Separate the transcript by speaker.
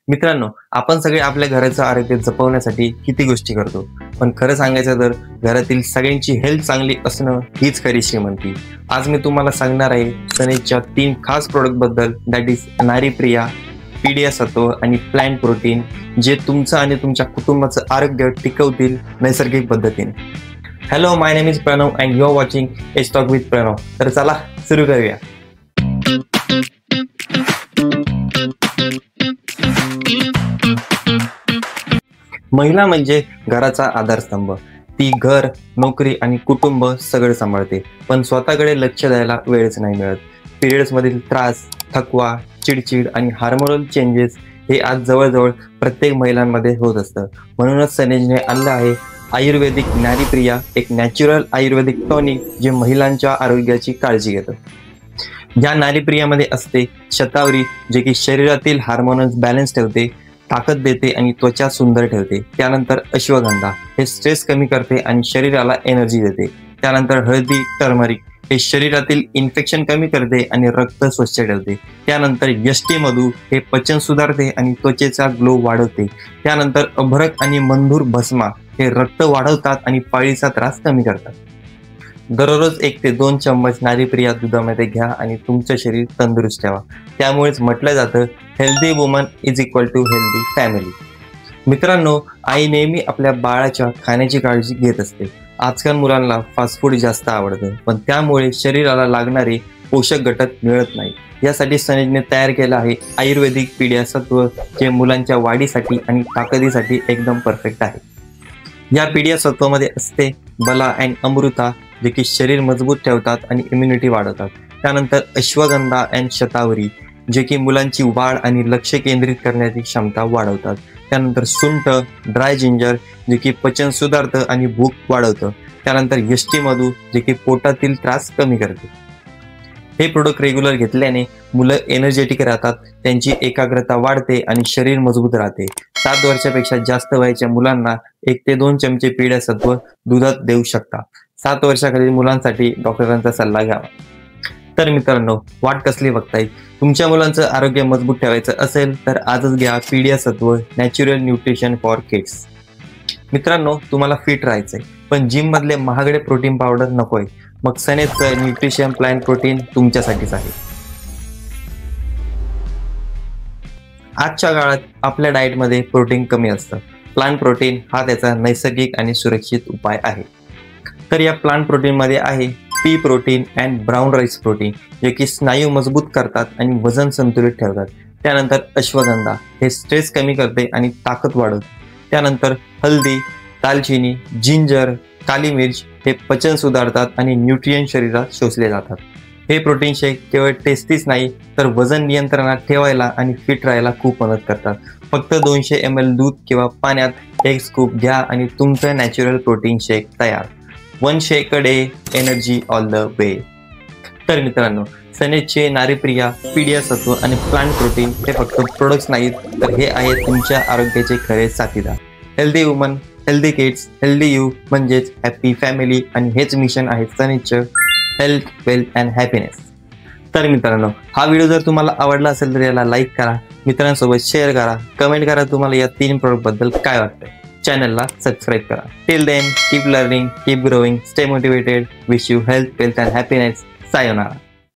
Speaker 1: मित्रांनो, आपण सगळे आपल्या घराचं आरोग्य जपवण्यासाठी किती गोष्टी करतो, पण खरं सांगायचं तर घरातील सगळ्यांची हेल्थ चांगली असणं हीच खरी श्रीमंती. आज मी तुम्हाला सांगणार आहे सनेजच्या 3 खास प्रोडक्ट बद्दल, दॅट इज नारीप्रिया, पीडियासत्व आणि प्लांट प्रोटीन, जे तुमचं आणि तुमच्या कुटुंबाचं आरोग्य टिकवतील नैसर्गिक पद्धतीने. Hello, my name is Pranav and you are watching H talk with Pranav. तर चला सुरू करूया. महिला म्हणजे घराचा आधारस्तंभ. ती घर, नोकरी आणि कुटुंब सगळं सांभाळते, पण स्वतःकडे लक्ष द्यायला वेळच नाही मिळत. पिरियड्स मधील त्रास, थकवा, चिडचिड आणि हार्मोनल चेंजेस हे आज जवळजवळ प्रत्येक महिलांमध्ये होत असतं. म्हणूनच सनेजने आणलं आहे आयुर्वेदिक नारीप्रिया, एक नॅचरल आयुर्वेदिक टॉनिक जे महिलांच्या आरोग्याची काळजी घेतं. या नारीप्रियामध्ये असते शतावरी, जे की शरीरातील हार्मोन्स बॅलन्स ठेवते, ताकद देते आणि त्वचा सुंदर ठेवते. त्यानंतर अश्वगंधा, हे स्ट्रेस कमी करते आणि शरीराला एनर्जी देते. त्यानंतर हळदी, टर्मरिक, हे शरीरातील इन्फेक्शन कमी करते आणि रक्त स्वच्छ ठेवते. त्यानंतर यष्टी मधू, हे पचन सुधारते आणि त्वचेचा ग्लो वाढवते. त्यानंतर अभ्रक आणि मंधूर भस्मा, हे रक्त वाढवतात आणि पाळीचा त्रास कमी करतात. दररोज 1 ते 2 चम्मच नारीप्रिया दुधामध्ये घ्या आणि तुमचं शरीर तंदुरुस्त ठेवा. त्यामुळेच म्हटलं जातं healthy woman is equal to healthy family. मित्रांनो, आई नेहमी आपल्या बाळाच्या खाण्याची काळजी घेत असते. आजकाल मुलांना फास्ट फूड जास्त आवडतं, पण त्यामुळे शरीराला लागणारे पोषक घटक मिळत नाही. यासाठी सनेजने तयार केलं आहे आयुर्वेदिक पीडियासत्व, जे मुलांच्या वाढीसाठी आणि ताकदीसाठी एकदम परफेक्ट आहे. या पीडियासत्वामध्ये असते बला अँड अमृता, जे की शरीर मजबूत ठेवतात आणि इम्युनिटी वाढवतात. त्यानंतर अश्वगंधा अँड शतावरी, जे की मुलांची वाढ आणि लक्ष केंद्रित करण्याची क्षमता वाढवतात. त्यानंतर सुंठ, ड्राय जिंजर, जे की पचन सुधारतं आणि भूक वाढवतं. त्यानंतर यष्टी मधू, जे की पोटातील त्रास कमी करते. हे प्रोडक्ट रेग्युलर घेतल्याने मुलं एनर्जेटिक राहतात, त्यांची एकाग्रता वाढते आणि शरीर मजबूत राहते. 7 वर्षापेक्षा जास्त वयाच्या मुलांना 1 ते 2 चमचे पीडियासत्व दुधात देऊ शकता. 7 वर्षाखालील मुलांसाठी डॉक्टरांचा सल्ला घ्यावा. तर मित्रांनो, वाट कसली बघताय? तुमच्या मुलांचं आरोग्य मजबूत ठेवायचं असेल तर आजच घ्या पीडियासत्व, नॅचरल न्यूट्रिशन फॉर किड्स. मित्रांनो, तुम्हाला फिट राहायचंय पण जिम मधले महागडे प्रोटीन पावडर नकोय, मग सनेजचं न्यूट्रिशन प्लांट प्रोटीन तुमच्यासाठीच आहे. आजच्या काळात आपल्या डाएटमध्ये प्रोटीन कमी असतं. प्लांट प्रोटीन हा त्याचा नैसर्गिक आणि सुरक्षित उपाय आहे. तर या प्लांट प्रोटीनमध्ये आहे P protein and brown rice protein, जे की स्नायू मजबूत करतात आणि वजन संतुलित ठेवतात. त्यानंतर अश्वगंधा, हे स्ट्रेस कमी करते आणि ताकद वाढवते. त्यानंतर हल्दी, दालचिनी, जिंजर, काली मिर्च, हे पचन सुधारतात आणि न्यूट्रियन शरीरात शोषले जातात. हे प्रोटीन शेक केवळ टेस्टीच नाही तर वजन नियंत्रणात ठेवायला आणि फिट राहायला खूप मदत करतात. फक्त 200 ml दूध किंवा पाण्यात 1 स्कूप घ्या आणि तुमचं नॅचरल प्रोटीन शेक तयार. 1 shake a day, energy all the way. तर मित्रांनो, सनेजचे नारीप्रिया, पीडियासत्व आणि प्लांट प्रोटीन हे फक्त प्रोडक्ट्स नाहीत, तर हे आहेत तुमच्या आरोग्याचे खरे साथीदार. Healthy woman, healthy kids, healthy you म्हणजेच हॅपी फॅमिली. आणि हेच मिशन आहे सनेजचं, हेल्थ, वेल्थ अँड हॅपीनेस. तर मित्रांनो, हा व्हिडिओ जर तुम्हाला आवडला असेल तर याला लाईक करा, मित्रांसोबत शेअर करा, कमेंट करा तुम्हाला या 3 प्रोडक्ट बद्दल काय वाटतंय. चॅनलला सबस्क्राईब करा. Till then, keep learning, keep growing, stay motivated. Wish you health, wealth and happiness. Sayonara.